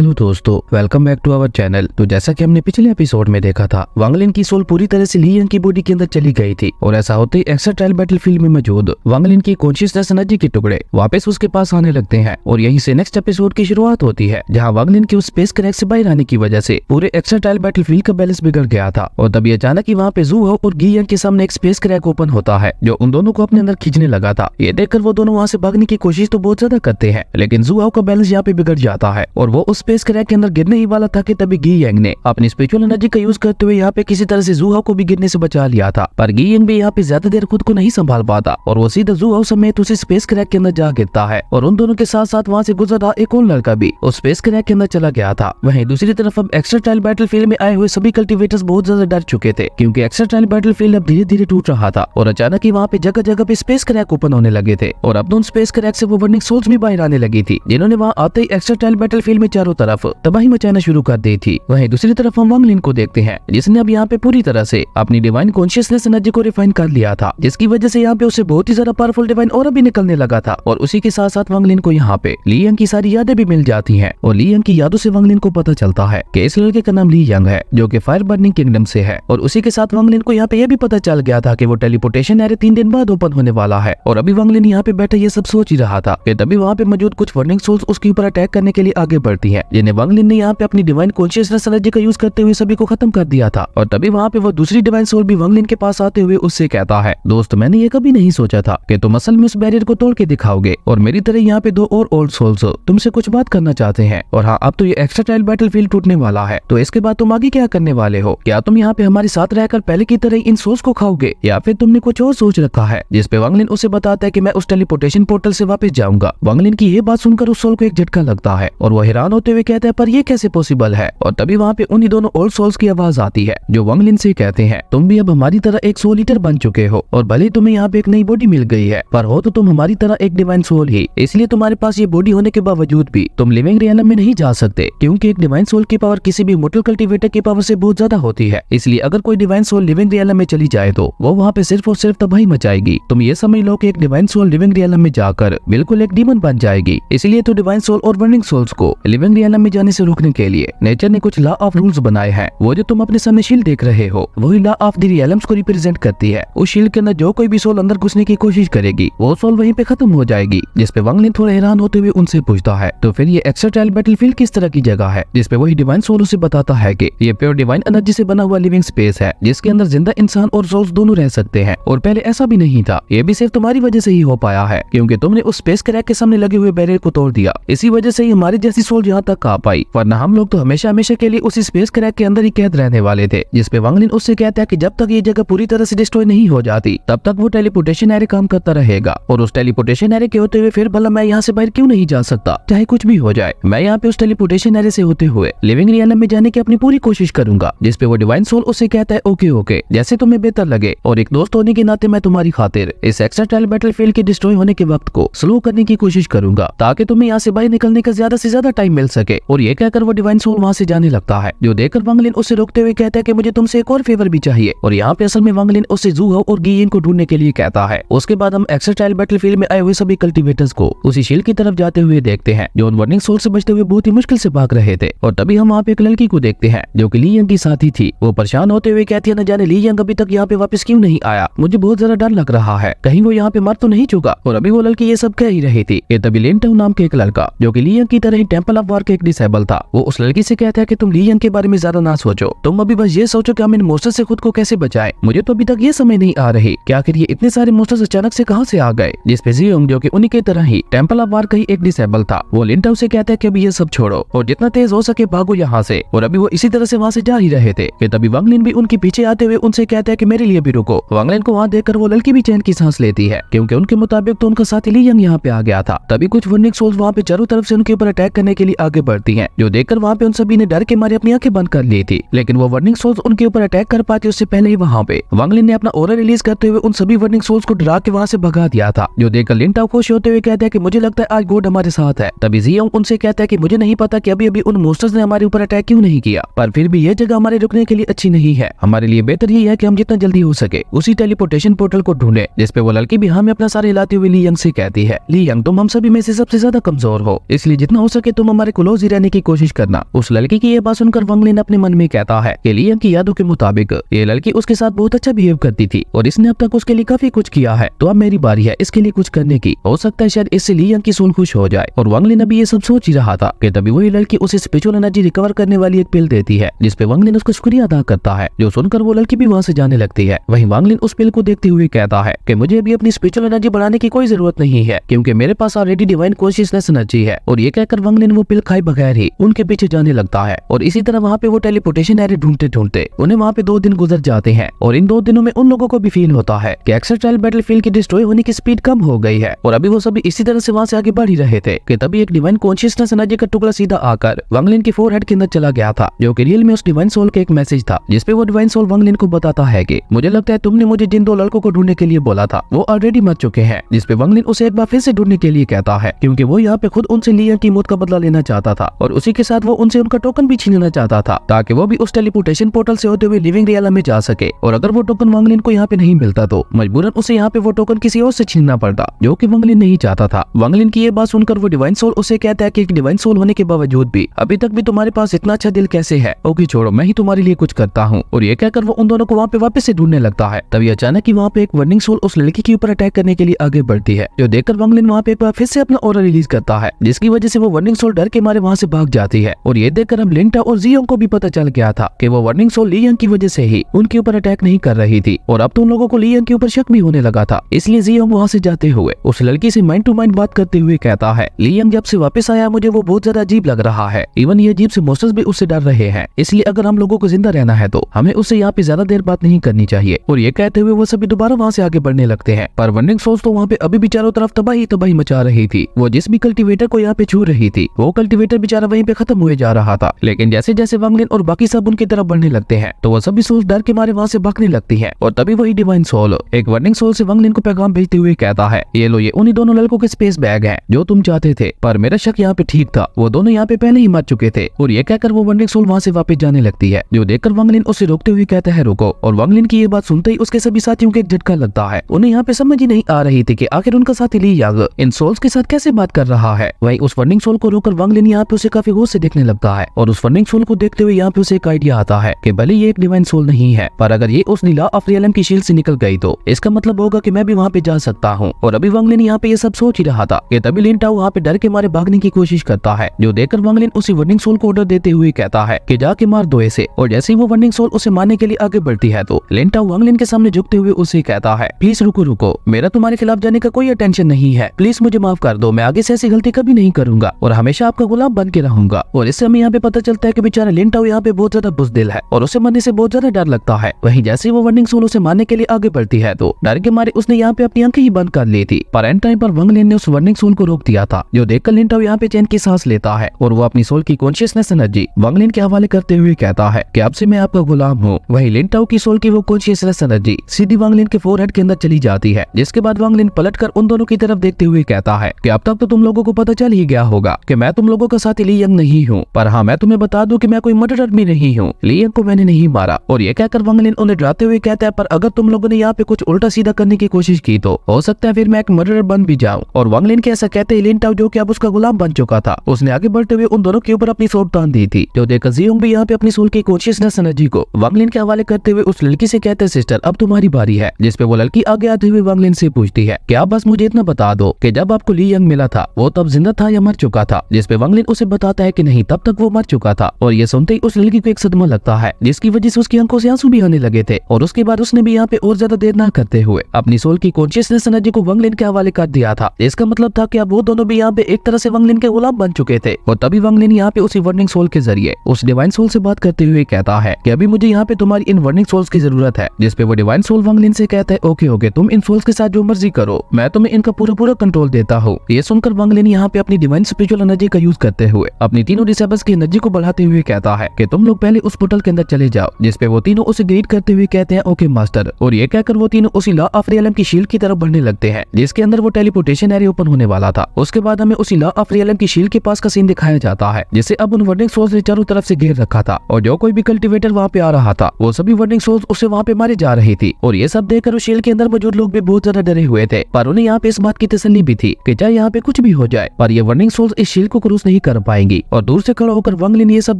Hello दोस्तों, welcome back to our channel. तो जैसा कि हमने पिछले एपिसोड में देखा था, वांग लिन की सोल पूरी तरह से ली यंग की बॉडी के अंदर चली गई थी और ऐसा होते ही एक्स्ट्रा ट्रायल बैटलफील्ड में मौजूद वांग लिन की कॉन्शियसनेस एनर्जी के टुकड़े वापस उसके पास आने लगते हैं और यहीं से नेक्स्ट एपिसोड की शुरुआत होती है, जहां वांग लिन के उस स्पेस क्रैक से बाहर आने की वजह से पूरे एक्स्ट्रा ट्रायल बैटलफील्ड का बैलेंस बिगड़ गया था। और तभी अचानक ही वहाँ पे जू हाओ और गी यंग के सामने एक स्पेस क्रैक ओपन होता है जो उन दोनों को अपने अंदर खींचने लगा था। ये देखकर वो दोनों वहाँ से भागने की कोशिश तो बहुत ज्यादा करते हैं, लेकिन जू हाओ का बैलेंस यहाँ पे बिगड़ जाता है और वो उस स्पेस क्रैक के अंदर गिरने ही वाला था कि तभी गी यंग ने अपनी स्पिरिचुअल एनर्जी का यूज करते हुए यहाँ पे किसी तरह से जू हाओ को भी गिरने से बचा लिया था। पर गी यंग भी यहाँ पे ज्यादा देर खुद को नहीं संभाल पाता और वो सीधा जू हाओ समेत उसी स्पेस क्रैक के अंदर जा गिरता है और उन दोनों के साथ साथ वहाँ से गुजर रहा एक और लड़का भी उस स्पेस क्रैक के अंदर चला गया था। वहीं दूसरी तरफ अब एक्स्ट्रा ट्रायल बैटलफील्ड में आए हुए सभी कल्टिवेटर्स बहुत ज्यादा डर चुके थे, क्योंकि एक्स्ट्रा ट्रायल बैटलफील्ड अब धीरे धीरे टूट रहा था और अचानक ही वहाँ पे जगह जगह पे स्पेस क्रैक ओपन होने लगे थे और अब उन स्पेस क्रैक से वो वर्निंग सोल्स भी बाहर आने लगी थी, जिन्होंने वहाँ आते ही एक्स्ट्रा ट्रायल बैटलफील्ड में चारों तरफ तबाही मचाना शुरू कर दी थी। वहीं दूसरी तरफ हम वांग लिन को देखते हैं, जिसने अब यहाँ पे पूरी तरह से अपनी डिवाइन कॉन्शियसनेस एनर्जी को रिफाइन कर लिया था, जिसकी वजह से यहाँ पे उसे बहुत ही ज्यादा पावरफुल डिवाइन ऑरा भी निकलने लगा था। और उसी के साथ साथ वांग लिन को यहाँ पे ली यंग की सारी यादें भी मिल जाती हैं और ली यंग की यादों से वांग लिन को पता चलता है कि इस लड़के का नाम ली यंग है, जो कि फायर बर्निंग किंगडम से है। और उसी के साथ वांग लिन को यहाँ पे यह भी पता चल गया था कि वो टेलीपोर्टेशन एरिया 3 दिन बाद ओपन होने वाला है। और अभी वांग लिन यहाँ पे बैठे ये सब सोच ही रहा था कि तभी वहाँ पे मौजूद कुछ वर्निंग सोल्स उसके ऊपर अटैक करने के लिए आगे बढ़ती है, जिन्हें वांग लिन ने यहाँ पे अपनी डिवाइन कॉन्शियसनेस एनर्जी का यूज करते हुए सभी को खत्म कर दिया था। और तभी वहाँ पे वो दूसरी डिवाइन सोल भी वांग लिन के पास आते हुए उससे कहता है, दोस्त मैंने ये कभी नहीं सोचा था कि तुम असल में उस बैरियर को तोड़ के दिखाओगे और मेरी तरह यहाँ पे 2 और ओल्ड सोल्स तुमसे कुछ बात करना चाहते हैं। और हाँ, अब तो ये एक्स्ट्रा ट्रायल बैटलफील्ड टूटने वाला है, तो इसके बाद तुम आगे क्या करने वाले हो? क्या तुम यहाँ पे हमारे साथ रहकर पहले की तरह इन सोल्स को खाओगे या फिर तुमने कुछ और सोच रखा है? जिस पे वांग लिन उसे बताता है कि मैं उस टेलीपोर्टेशन पोर्टल से वापस जाऊंगा। वांग लिन की ये बात सुनकर उस सोल को एक झटका लगता है और वो हैरान होते हुए कहता है, पर ये कैसे पॉसिबल है? और तभी वहाँ पे उन्हीं दोनों ओल्ड सोल्स की आवाज आती है जो वांग लिन से कहते हैं, तुम भी अब हमारी तरह एक सोल ईटर बन चुके हो और भले तुम्हें यहाँ पे एक नई बॉडी मिल गई है, पर हो तो तुम हमारी तरह एक डिवाइन सोल ही, इसलिए तुम्हारे पास ये बॉडी होने के बावजूद भी तुम लिविंग रियलम में नहीं जा सकते, क्योंकि एक डिवाइन सोल की पावर किसी भी मोर्टल कल्टिवेटर की पावर से बहुत ज्यादा होती है। इसलिए अगर कोई डिवाइन सोल लिविंग रियलम में चली जाए तो वो वहाँ पे सिर्फ और सिर्फ तबाही मचाएगी। तुम ये समझ लो कि एक डिवाइन सोल लिविंग रियलम में जाकर बिल्कुल एक डीमन बन जाएगी। इसलिए तो डिवाइन सोल और वर्निंग सोल्स को लिविंग रियलम में जाने से रोकने के लिए नेचर ने कुछ लॉ ऑफ रूल्स बनाए हैं। वो जो तुम अपने सामने शील्ड देख रहे हो वही लॉ ऑफ द रियलम्स को रिप्रेजेंट करती है। उस शील्ड के अंदर जो कोई भी सोल अंदर घुसने की कोशिश करेगी वो सोल वहीं पे खत्म हो जाएगी। जिस पे वांग लिन थोड़ा हैरान होते हुए उनसे पूछता है, तो फिर ये एक्स्ट्रा ट्रायल बैटलफील्ड किस तरह की जगह है? जिस पे वही डिवाइन सोल उसे बताता है कि ये प्योर डिवाइन एनर्जी से बना हुआ लिविंग स्पेस है, जिसके अंदर जिंदा इंसान और सोल्स दोनों रह सकते हैं। और पहले ऐसा भी नहीं था, ये भी सिर्फ तुम्हारी वजह से ही हो पाया है, क्योंकि तुमने उस स्पेस क्रैक के सामने लगे हुए बैरियर को तोड़ दिया। इसी वजह से ही हमारी जैसी सोल यहाँ तक आ पाई, वरना हम लोग तो हमेशा हमेशा के लिए उसी स्पेस क्रैक के अंदर ही कैद रहने वाले थे। जिस पे वांग लिन उससे कहता है कि जब तक ये जगह पूरी तरह से डिस्ट्रॉय नहीं हो जाती तब तक वो टेलीपोर्टेशन एरिया काम करता रहेगा और उस टेलीपोर्टेशन एरिया के होते हुए फिर भला मैं यहाँ से बाहर क्यों नहीं जा सकता? चाहे कुछ भी हो जाए, मैं यहाँ पे उस टेलीपोर्टेशन एरिया से होते हुए लिविंग रियलम में जाने की अपनी पूरी कोशिश करूंगा। जिस पे वो डिवाइन सोल उससे कहता है, ओके ओके, जैसे तुम्हें बेहतर लगे, और एक दोस्त होने के नाते मैं तुम्हारी खातिर इस एक्स्ट्रा ट्रायल बैटलफील्ड के डिस्ट्रॉय होने के वक्त को स्लो करने की कोशिश करूंगा, ताकि तुम्हें यहाँ से बाहर निकलने का ज्यादा से ज्यादा टाइम मिल सके। और ये कहकर वो डिवाइन सोल वहाँ से जाने लगता है, जो देखकर वांग लिन उसे रोकते हुए कहता है कि मुझे तुमसे एक और फेवर भी चाहिए। और यहाँ पे असल में वांग लिन उससे जू हाओ और गी यंग को ढूंढने के लिए कहता है। उसके बाद हम एक्स्ट्रा ट्रायल बैटलफील्ड में आए हुए सभी कल्टिवेटर्स को उसी शील्ड की तरफ जाते हुए देखते हैं, जो उन वर्निंग सोल से बचते हुए बहुत ही मुश्किल से भाग रहे थे। और तभी हम वहाँ पे एक लड़की को देखते हैं जो कि ली यंग की साथी थी। वो परेशान होते हुए कहती है, न जाने ली यंग अभी तक यहाँ पे वापस क्यों नहीं आया, मुझे बहुत ज्यादा डर लग रहा है, कहीं वो यहाँ पे मर तो नहीं चुका। और अभी वो लड़की ये सब कह ही रही थी कि तभी लिनटाओ नाम के एक लड़का, जो कि ली यंग की तरह ही टेंपल ऑफ वार का एक डिसेबल था, वो उस लड़की से कहता है कि तुम ली यंग के बारे में ज्यादा ना सोचो, तुम अभी बस ये सोचो कि हम इन मोस्टर्स से खुद को कैसे बचाएं। मुझे तो अभी तक ये समझ नहीं आ रही कि आखिर ये इतने सारे मोस्टर्स अचानक से कहां से आ गए। जिस पे जियोंग, जो कि उन्हीं की तरह ही टेंपल ऑफ वार का ही एक डिसेबल था, वो लिनटाओ से कहता है कि अभी ये सब छोड़ो और जितना तेज हो सके भागो यहाँ से। और अभी वो इसी तरह से वहाँ से जा ही रहे थे कि तभी वांग लिन भी उनके पीछे आते हुए उनसे कहता है कि मेरे लिए भी रुको। वांग लिन को वहाँ देखकर वो लड़की भी चैन की सांस लेती है, क्योंकि उनके मुताबिक तो उनका साथी ली यंग यहाँ पे आ गया था। तभी कुछ वर्निंग सोल्स वहाँ पे चारों तरफ से उनके ऊपर अटैक करने के लिए आगे बढ़ती हैं, जो देखकर वहाँ पे उन सभी ने डर के मारे अपनी आंखें बंद कर ली थी। लेकिन वो वर्निंग सोल्स उनके ऊपर अटैक कर पाते उससे पहले ही वहाँ पे वांग लिन ने अपना ऑरा रिलीज करते हुए उन सभी वर्निंग सोल्स को डरा के वहाँ से भगा दिया था, जो देखकर लिनटाओ खुश होते हुए कहता है कि मुझे लगता है आज गॉड हमारे साथ है। तभी जियोंग उनसे कहता है कि मुझे नहीं पता कि अभी अभी उन मोस्टर्स ने हमारे ऊपर अटैक क्यों नहीं किया, पर फिर भी ये जगह हमारे रुकने के लिए अच्छी नहीं है। हमारे लिए बेहतर ये है कि हम जितना जल्दी हो सके उसी टेलीपोर्टेशन पोर्टल को ढूंढे। जिस पे वो लड़की भी हमें अपना सारे हिलाते हुए ली यंग से कहती है, ली यंग तुम हम सभी में से सबसे ज्यादा कमजोर हो, इसलिए जितना हो सके तुम हमारे क्लोज क्लोज ही रहने की कोशिश करना। उस लड़की की ये बात सुनकर वांग लिन अपने मन में कहता है कि लियांग की यादों के मुताबिक ये लड़की उसके साथ बहुत अच्छा बिहेव करती थी और इसने अब तक उसके लिए काफी कुछ किया है, तो अब मेरी बारी है इसके लिए कुछ करने की। हो सकता है शायद इससे लियांग की सोल खुश हो जाए। और वांग लिन अभी ये सब सोच ही रहा था कि तभी वही लड़की उसे स्पिरिचुअल एनर्जी रिकवर करने वाली एक पिल देती है, जिसपे वांग लिन उसका शुक्रिया अदा करता है, जो सुनकर वो लड़की भी वहाँ से जाने लगती है। वहीं वांग लिन उस पिल को देखते हुए कहता है कि मुझे अभी अपनी स्पिरिचुअल एनर्जी बढ़ाने की कोई जरूरत नहीं है, क्योंकि मेरे पास ऑलरेडी डिवाइन कॉन्शियसनेस एनर्जी है। और ये कहकर वांग लिन वो पिल खाए बगैर ही उनके पीछे जाने लगता है। और इसी तरह वहाँ पे वो टेलीपोर्टेशन एरिया ढूंढते ढूंढते उन्हें वहाँ पे 2 दिन गुजर जाते हैं। और इन 2 दिनों में उन लोगों को भी फील होता है कि एक्सट्राइल बैटलफील्ड की डिस्ट्रॉय होने की स्पीड कम हो गई है। और अभी वो सभी इसी तरह से वहाँ से आगे बढ़ ही रहे थे कि तभी एक डिवाइन कॉन्शियसनेस एनर्जी का टुकड़ा सीधा आकर वांग लिन के फोरहेड के अंदर चला गया था, जो कि रियल में उस डिवाइन सोल का एक मैसेज था, जिसपे वो डिवाइन सोल वांग लिन को बताता है कि मुझे लगता है तुमने मुझे जिन 2 लड़कों को ढूंढने के लिए बोला था वो ऑलरेडी मर चुके हैं। जिसपे वांग लिन उसे एक बार फिर से ढूंढने के लिए कहता है, क्योंकि वो यहाँ पे खुद उनसे लियांग की मौत का बदला लेना चाहता था और उसी के साथ वो उनसे उनका टोकन भी छीनना चाहता था, ताकि वो भी उस टेलीपोर्टेशन पोर्टल से होते हुए लिविंग रियलम में जा सके। और अगर वो टोकन वांग लिन को यहाँ पे नहीं मिलता तो मजबूरन उसे यहाँ पे वो टोकन किसी और से छीनना पड़ता, जो कि वांग लिन नहीं चाहता था। वांग लिन की ये बात सुनकर वो डिवाइन सोल उसे कहता है कि एक डिवाइन सोल होने के बावजूद भी अभी तक भी तुम्हारे पास इतना अच्छा दिल कैसे है? ओके छोड़ो, मैं ही तुम्हारे लिए कुछ करता हूँ। और ये कहकर वो उन दोनों को वहाँ पे वापस से ढूंढने लगता है। तभी अचानक ही वहाँ पे एक वर्निंग सोल उस लड़की के ऊपर अटैक करने के लिए आगे बढ़ती है, जो देखकर वांग लिन वहाँ पे एक बार फिर से अपना ऑरा रिलीज करता है, जिसकी वजह से वो वर्निंग सोल डर के मारे वहाँ से भाग जाती है। और ये देखकर अब लिन टाओ और जियोंग को भी पता चल गया था कि वो वर्निंग सोल लियांग की वजह से ही उनके ऊपर अटैक नहीं कर रही थी। और अब तो उन लोगों को लियांग के ऊपर शक भी होने लगा था। इसलिए जियोंग वहाँ से जाते हुए उस लड़की से माइंड टू माइंड बात करते हुए कहता है, लियांग जब से वापस आया मुझे वो बहुत ज्यादा अजीब लग रहा है। इवन ये अजीब से मॉन्स्टर्स भी उससे डर रहे हैं, इसलिए अगर हम लोगों को जिंदा रहना है तो हमें उससे यहाँ पे ज्यादा देर बात नहीं करनी चाहिए। और ये कहते हुए वो सभी दोबारा वहाँ से आगे बढ़ने लगते हैं। पर वर्निंग सोल्स तो वहाँ पे अभी भी चारों तरफ तबाही मचा रही थी। वो जिस भी कल्टीवेटर को यहाँ पे छू रही थी वो कल्टीवेटर बेचारा वहीं पे खत्म हुए जा रहा था। लेकिन जैसे जैसे वांग लिन और बाकी सब उनकी तरफ बढ़ने लगते हैं तो वो सभी सोल्स डर के मारे वहाँ से भागने लगती है। और तभी वही डिवाइन सोल एक वर्निंग सोल से वांग लिन को पैगाम भेजते हुए कहता है, ये लो, ये उन्हीं दोनों लड़कों के स्पेस बैग हैं जो तुम चाहते थे। पर मेरा शक यहाँ पे ठीक था, वो दोनों यहाँ पे पहले ही मर चुके थे। और ये कहकर वो वर्निंग सोल वहाँ से वापस जाने लगती है, जो देखकर वांग लिन उसे रोकते हुए कहता है रुको। और वांग लिन की ये बात सुनते ही उसके सभी साथियों को एक झटका लगता है। उन्हें यहाँ पे समझ ही नहीं आ रही थी कि आखिर उनका साथी लियांग इन सोल्स के साथ कैसे बात कर रहा है। वहीं उस वर्निंग सोल को रोककर वांग लिन यहाँ पे उसे काफी गौर से देखने लगता है। और उस वर्निंग सोल को देखते हुए यहाँ पे उसे एक आइडिया आता है कि भले ये एक डिवाइन सोल नहीं है, पर अगर ये उस नीला ऑफ रियलम की शील्ड से निकल गई तो इसका मतलब होगा कि मैं भी वहाँ पे जा सकता हूँ। और अभी वांग लिन यहाँ पे ये सब सोच ही रहा था कि तभी लिन टाओ वहाँ पे डर के मारे भागने की कोशिश करता है, जो देखकर वांग लिन उसी वर्निंग सोल को ऑर्डर देते हुए कहता है कि जाके मार दो इसे। और जैसे ही वो वर्निंग सोल उसे मारने के लिए आगे बढ़ती है तो लिन टाओ वांग लिन के सामने झुकते हुए उसे कहता है, प्लीज रुको, मेरा तुम्हारे खिलाफ जाने का कोई अटेंशन नहीं है, प्लीज मुझे माफ कर दो, मैं आगे से ऐसी गलती कभी नहीं करूंगा और हमेशा आपका गुलाम बन के रहूंगा। और इससे हमें यहाँ पे पता चलता है कि बेचारा लिन टाओ यहाँ पे बहुत ज्यादा बुज़दिल है और उसे मरने से बहुत ज्यादा डर लगता है। वहीं जैसे ही वो वर्निंग सोल उसे मारने के लिए आगे बढ़ती है तो डर के मारे उसने यहाँ पे अपनी आंखें ही बंद कर ली थी। पर एंड टाइम पर वांग लिन ने उस वर्निंग सोल को रोक दिया था, जो देखकर लिन टाओ यहाँ पे चैन की सांस लेता है और वो अपनी सोल की कॉन्शियसनेस एनर्जी वांग लिन के हवाले करते हुए कहता है कि अब से मैं आपका गुलाम हूँ। वहीं लिन टाओ की सोल की वो कॉन्शियसनेस एनर्जी सीधी वांग लिन के फोरहेड के अंदर चली जाती है, जिसके बाद वांग लिन पलटकर उन दोनों की तरफ देखते हुए कहता है कि अब तक तो तुम लोगों को पता चल ही गया होगा कि मैं तुम लोगों का साथी लियांग नहीं हूँ, पर हाँ मैं तुम्हें बता दूं कि मैं कोई मर्डरर भी नहीं हूँ, लियांग को मैंने नहीं मारा। और ये कहकर वांग लिन उन्हें डराते हुए कहता है, पर अगर तुम लोगों ने यहाँ पे कुछ उल्टा सीधा करने की कोशिश की तो हो सकता है फिर मैं एक मर्डरर बन भी जाऊँ। और वांग लिन के ऐसा कहते ही लिन टाओ, जो कि अब उसका गुलाम बन चुका था, उसने आगे बढ़ते हुए उन दोनों के ऊपर अपनी सोल तान दी थी, जो देखकर जियोंग भी यहाँ पे अपनी सोल की कॉन्शियसनेस एनर्जी को वांग लिन के हवाले करते हुए उस लड़की से कहते हैं, सिस्टर अब तुम्हारी बारी है। जिसपे वो लड़की आगे आते हुए वांग लिन से पूछती है कि आप बस मुझे इतना बता दो कि जब आपको लियांग मिला था वो तब जिंदा था या मर चुका था। जिसपे वांग लिन उसे बताता है कि नहीं, तब तक वो मर चुका था। और ये सुनते ही उस लड़की को एक सदमा लगता है, जिसकी वजह से उसकी आंखों से आंसू भी आने लगे थे। और उसके बाद उसने भी यहाँ पे और ज्यादा देर ना करते हुए अपनी सोल की कॉन्शियसनेस एनर्जी को वांग लिन के हवाले कर दिया था। इसका मतलब था कि अब वो दोनों भी यहाँ पे एक तरह से वांग लिन के गुलाम बन चुके थे। और तभी वांग लिन यहाँ पे उसी वर्निंग सोल के जरिए उस डिवाइन सोल से बात करते हुए कहता है कि अभी मुझे यहाँ पे तुम्हारी इन वर्निंग सोल्स की जरूरत है। जिसपे वो डिवाइन सोल वांग लिन से कहता है, ओके तुम इन सोल्स के साथ जो मर्जी करो, मैं तुम्हें इनका पूरा कंट्रोल देता हूँ। ये सुनकर वांग लिन यहाँ पे अपनी डिवाइन स्पिरिचुअल एनर्जी का यूज करते हुए अपनी तीनों डिसेबल्स की एनर्जी को बढ़ाते हुए कहता है कि तुम लोग पहले उस पोर्टल के अंदर चले जाओ। जिसपे वो तीनों उसे ग्रीट करते हुए कहते हैं, ओके मास्टर। और ये कहकर वो तीनों उसी लॉ ऑफ रियलम की शील्ड की तरफ बढ़ने लगते हैं, जिसके अंदर वो टेलीपोर्टेशन एरिया ओपन होने वाला था। उसके बाद हमें उसी लॉ ऑफ रियलम की शील्ड के पास का सीन दिखाया जाता है, जिसे अब उन वर्निंग सोल्स ने चारों तरफ से घेर रखा था। और जो कोई भी कल्टीवेटर वहाँ पे आ रहा था वो सभी वर्निंग सोल्स उसे वहाँ पे मारे जा रही थी। और ये सब देखकर उस शील्ड के अंदर मौजूद लोग भी बहुत ज्यादा डरे हुए थे, पर उन्हें यहाँ पे इस बात की तसल्ली भी थी कि चाहे यहाँ पे कुछ भी हो जाए पर ये वर्निंग सोल्स इस शील्ड को क्रॉस नहीं नहीं कर पाएंगी। और दूर से खड़ा होकर वांगलिन ये सब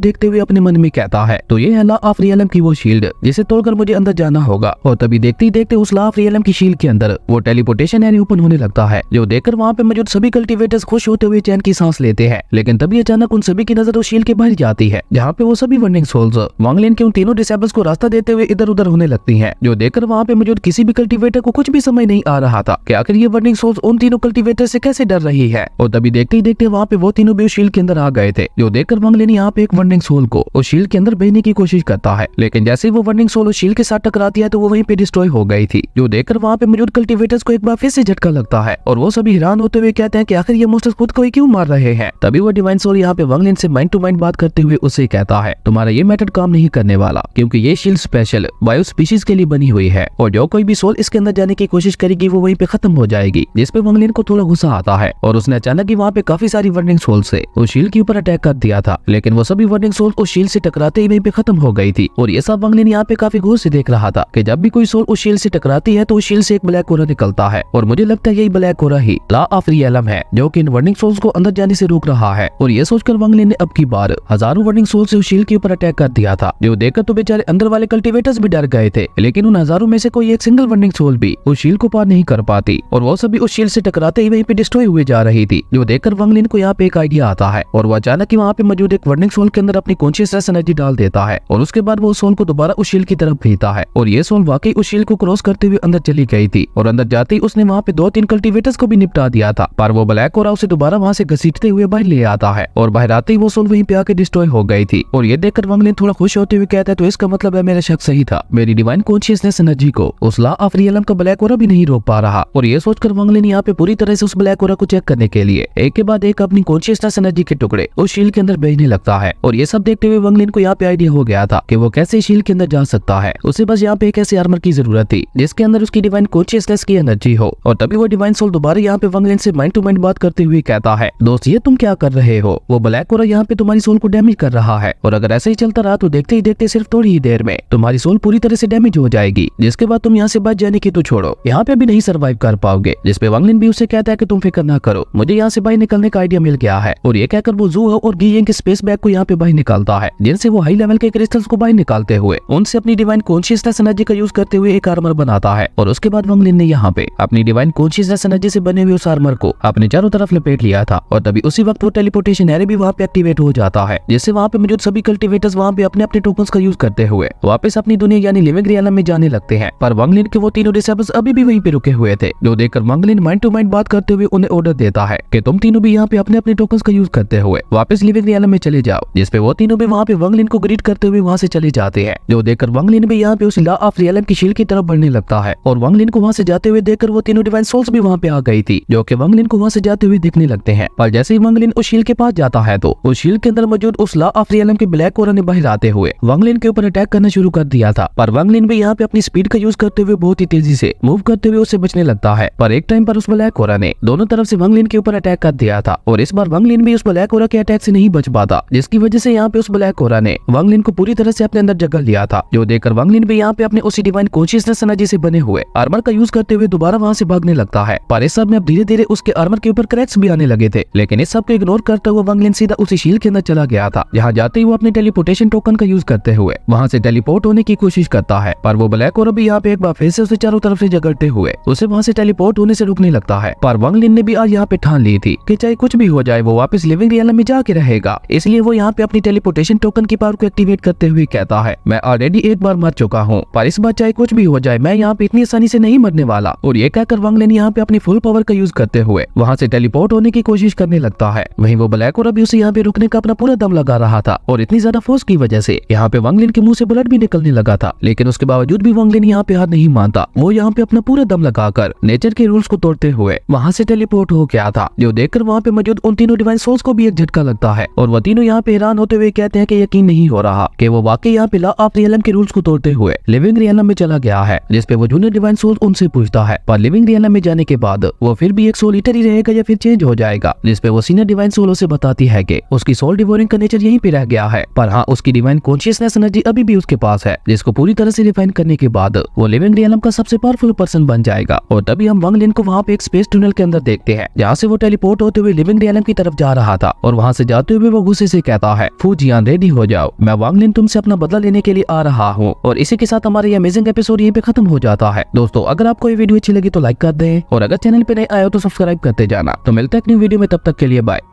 देखते हुए अपने मन में कहता है, तो ये है लॉ ऑफ रियलम की वो शील्ड जिसे तोड़कर मुझे अंदर जाना होगा। और तभी देखते ही देखते उस लॉ ऑफ रियलम की शील्ड के अंदर वो टेलीपोर्टेशन एरिया ओपन होने लगता है, जो देखकर वहाँ पे मौजूद सभी कल्टीवेटर्स खुश होते हुए चैन की सांस लेते हैं। लेकिन तभी अचानक उन सभी की नजर उस शील्ड के बाहर जाती है, जहाँ पे वो सभी वंडिंग सोल्स वांगलिन के उन तीनों डिसेबल्स को रास्ता देते हुए इधर उधर होने लगती हैं, जो देखकर वहाँ पे मौजूद किसी भी कल्टीवेटर को कुछ भी समझ नहीं आ रहा था कि आखिर ये वंडिंग सोल्स उन तीनों कल्टीवेटर से कैसे डर रही है। और तभी देखते ही देखते वहाँ पे वो तीनों भी उस शील्ड के अंदर आ गए थे, जो देखकर वांगलिन यहाँ पे एक वंडिंग सोल को उस शील्ड के अंदर भेजने की कोशिश करता है। लेकिन जैसे ही वो वंडिंग सोल उस शील्ड के साथ टकराती है तो वो वहीं पे डिस्ट्रॉय हो गई थी, जो देखकर वहाँ पे मौजूद कल्टीवेटर्स को एक बार फिर से झटका लगता है और वो सभी हैरान होते हुए कहते हैं कि आखिर ये मोस्टर्स खुद को ही क्यों मार रहे हैं। तभी वो डिवाइन सोल यहाँ पे वांगलिन से माइंड टू माइंड बात करते हुए उससे कहता है, तुम्हारा ये मेथड काम नहीं करने वाला, क्योंकि ये शील्ड स्पेशल बायो स्पीशीज के लिए बनी हुई है और जो कोई भी सोल इसके अंदर जाने की कोशिश करेगी वो वहीं पे खत्म हो जाएगी। जिसपे वांगलिन को थोड़ा गुस्सा आता है और उसने अचानक ही वहाँ पे काफी सारी वंडिंग सोल से उस शील्ड के ऊपर अटैक कर दिया था, लेकिन वो सभी वंडिंग सोल उस शील्ड से टकराते ही वहीं पे खत्म हो गई थी। और ये सब वांगलिन यहाँ पे काफी गौर से देख रहा था कि जब भी कोई सोल उस शील्ड से टकराती है तो उस शील्ड से एक ब्लैक कोरा निकलता है, और मुझे लगता है यही ब्लैक कोरा ही लॉ ऑफ रियलम है जो कि इन वंडिंग सोल्स को अंदर जाने से रोक रहा है। और ये सोचकर वांगलिन ने अब की बार हजारों वंडिंग सोल से उस शील्ड के ऊपर अटैक कर दिया था, जो देखकर तो बेचारे अंदर वाले कल्टीवेटर्स भी डर गए थे। लेकिन उन हजारों में से कोई एक सिंगल वंडिंग सोल भी उस शील्ड को पार नहीं कर पाती और वो सभी उस शील्ड से टकराते ही वहीं पे डिस्ट्रॉय हुए जा रही थी, जो देखकर वांगलिन को यहाँ पे एक आइडिया आता है और वो अचानक ही वहाँ पे मौजूद एक वंडिंग सोल के अंदर अपनी कॉन्शियसनेस एनर्जी डाल देता है और उसके बाद वो उस सोल को दोबारा उस शील्ड की तरफ भेजता है। और ये सोल वाकई उस शील्ड को क्रॉस करते हुए अंदर चली गई थी और अंदर जाते ही उसने वहाँ पे 2-3 कल्टीवेटर्स को भी निपटा दिया था, पर वो ब्लैक कोरा उसे दोबारा वहाँ से घसीटते हुए बाहर ले आता है और बाहर आते ही वो सोल वहीं पे आके डिस्ट्रॉय हो गई थी। और ये देखकर वांगलिन थोड़ा खुश होते हुए कहता है, तो इसका मतलब है मेरा शक सही था, मेरी डिवाइन कॉन्शियसनेस एनर्जी को उस लॉ ऑफ रियलम का ब्लैक कोरा भी नहीं रोक पा रहा। और ये सोचकर वांगलिन यहाँ पे पूरी तरह से उस ब्लैक कोरा को चेक करने के लिए एक के बाद एक अपनी कॉन्शियसनेस एनर्जी के टुकड़े उस शील्ड के अंदर भेजने लगता है। और ये सब देखते हुए वांगलिन को यहाँ पे आइडिया हो गया था कि वो कैसे शील्ड के अंदर जा सकता है। उसे बस यहाँ पे एक ऐसे आर्मर की जरूरत थी जिसके अंदर उसकी डिवाइन कॉन्शियसनेस की एनर्जी हो। और तभी वो डिवाइन सोल दोबारा यहाँ पे वांगलिन से माइंड टू माइंड बात करते हुए कहता है, दोस्त ये तुम क्या कर रहे हो, वो ब्लैक कोरा यहाँ पे तुम्हारी सोल को डैमेज कर रहा है और अगर ऐसे ही चलता रहा तो देखते ही देखते सिर्फ थोड़ी ही देर में तुम्हारी सोल पूरी तरह से डैमेज हो जाएगी, जिसके बाद तुम यहाँ से बच जाने की तो छोड़ो, यहाँ पे भी नहीं सर्वाइव कर पाओगे। जिसपे वांगलिन भी उसे कहता है कि तुम फिक्र ना करो, मुझे यहाँ से बाहर निकलने का आइडिया मिल गया है। और ये कहकर वो जू और गी के स्पेस बैग को यहाँ पे बाहर निकालता है, जिनसे वो हाई लेवल के क्रिस्टल्स को बाहर निकालते हुए उनसे अपनी डिवाइन कॉन्शियसनेस एनर्जी का यूज करते हुए एक आर्मर बनाता है। और उसके बाद वांगलिन ने यहाँ पे अपनी डिवाइन कॉन्शियसनेस एनर्जी से बने हुए उस आर्मर को अपने चारों तरफ लपेट लिया था। और तभी उसी वक्त वो टेलीपोर्टेशन एरिया भी वहाँ पे एक्टिवेट हो जाता है, जिससे वहाँ पे मौजूद सभी कल्टीवेटर्स वहाँ पे अपने अपने टोकन्स का यूज करते हुए वापस अपनी दुनिया यानी लिविंग रियलम में जाने लगते हैं। पर वांगलिन के वो तीनों डिसेबल्स अभी भी वहीं पे रुके हुए थे, जो देखकर वांगलिन माइंड टू माइंड बात करते हुए उन्हें ऑर्डर देता है कि तुम तीनों भी यहाँ पे अपने अपने टोकन्स का यूज करते हुए वापस लिविंग रियलम में चले जाओ। जिसपे वो तीनों भी वहाँ पे वांगलिन को ग्रीट करते हुए वहाँ से चले जाते हैं, जो देखकर वांगलिन भी यहाँ पे उस लॉ ऑफ रियलम की शील्ड की तरफ बढ़ने लगता है। और वांगलिन को वहाँ से जाते हुए देखकर वो तीनों डिवाइन सोल्स भी वहाँ पे आ गई थी, जो कि वांगलिन को वहाँ से जाते हुए दिखने लगते हैं। पर जैसे ही वांगलिन उस शील्ड के पास जाता है तो उस शील्ड के अंदर मौजूद उस लॉ ऑफ रियलम के ब्लैक कोरा ने बाहर आते हुए वांगलिन के ऊपर अटैक करना शुरू कर दिया था। पर वांगलिन भी यहाँ पे अपनी स्पीड का यूज करते हुए बहुत ही तेजी से मूव करते हुए उससे बचने लगता है। पर एक टाइम पर उस ब्लैक कोरा ने दोनों तरफ से वांगलिन के ऊपर अटैक कर दिया था और इस बार वांगलिन भी उस ब्लैक कोरा के अटैक से नहीं बच पाता, जिसकी वजह से यहाँ पे उस ब्लैक कोरा ने वांगलिन को पूरी तरह से अपने अंदर जकड़ लिया था, जो देखकर वांगलिन भी यहाँ पे अपने उसी डिवाइन कॉन्शियसनेस एनर्जी से बने हुए आर्मर का यूज करते हुए दोबारा वहाँ से भागने लगता है। पर इस सब में अब धीरे धीरे उसके आर्मर के ऊपर क्रैक्स भी आने लगे थे, लेकिन इस सब को इग्नोर करता हुआ वांगलिन सीधा उसी शील्ड के अंदर चला गया था, जहाँ जाते ही वो अपने टेलीपोर्टेशन टोकन का यूज करते हुए वहाँ से टेलीपोर्ट होने की कोशिश करता है। पर वो ब्लैक कोरा भी यहाँ पे एक बार फिर से उसे चारों तरफ से जकड़ते हुए उसे वहाँ से टेलीपोर्ट होने से रुकने लगता है। पर वांगलिन ने भी आज यहाँ पे ठान ली थी कि चाहे कुछ भी हो जाए वो वापस लिविंग रियलम में जाके रहेगा, इसलिए वो यहाँ पे अपनी टेलीपोर्टेशन टोकन की पावर को एक्टिवेट करते हुए कहता है, मैं ऑलरेडी एक बार मर चुका हूँ, पर इस बार चाहे कुछ भी हो जाए मैं यहाँ पे इतनी आसानी से नहीं मरने वाला। और ये कहकर वांगलिन यहाँ पे अपनी फुल पावर का यूज करते हुए वहाँ से टेलीपोर्ट होने की कोशिश करने लगता है। वहीं वो ब्लैक कोरा भी उसे यहाँ पे रुकने का अपना पूरा दम लगा रहा था और इतनी ज्यादा फोर्स की वजह से यहाँ पे वांगलिन के मुंह से ब्लड भी निकलने लगा था, लेकिन उसके बावजूद भी वांगलिन यहाँ पे हार नहीं मानता। वो यहाँ पे अपना पूरा दम लगाकर नेचर के रूल्स को तोड़ते हुए वहाँ से टेलीपोर्ट हो गया था, जो देखकर वहाँ पे मौजूद उन तीनों डिवाइन सोल्स को भी एक झटका लगता है और वो तीनों यहाँ पे हैरान होते हुए कहते हैं कि यकीन नहीं हो रहा कि वो वाकई यहाँ पे लॉ ऑफ रियलम के रूल्स को तोड़ते हुए लिविंग रियलम में चला गया है। जिसपे वो जूनियर डिवाइन सोल उनसे पूछता है, पर लिविंग रियलम में जाने के बाद वो फिर भी एक सोल ईटर ही रहेगा या फिर चेंज हो जाएगा। जिसपे वो सीनियर डिवाइन सोल उसे बताती है कि उसकी सोल डिवोरिंग का नेचर यहीं पे रह गया है, पर हाँ उसकी डिवाइन कॉन्शियसनेस एनर्जी अभी भी उसके पास है, जिसको पूरी तरह से रिफाइन करने के बाद वो लिविंग रियलम का सबसे पावरफुल पर्सन बन जाएगा। और तभी हम वांगलिन को वहाँ पे एक स्पेस टनल के अंदर देखते हैं, जहाँ से वो टेलीपोर्ट होते हुए लिविंग रियलम की तरफ जा रहा था और वहाँ से जाते हुए वो गुस्से से कहता है, फूजियान रेडी हो जाओ, मैं वांग लिन तुमसे अपना बदला लेने के लिए आ रहा हूँ। और इसी के साथ हमारा ये अमेजिंग एपिसोड यहीं पे खत्म हो जाता है। दोस्तों अगर आपको ये वीडियो अच्छी लगी तो लाइक कर दें और अगर चैनल पे नए आए हो तो सब्सक्राइब करते जाना। तो मिलते हैं एक न्यू वीडियो में, तब तक के लिए बाय।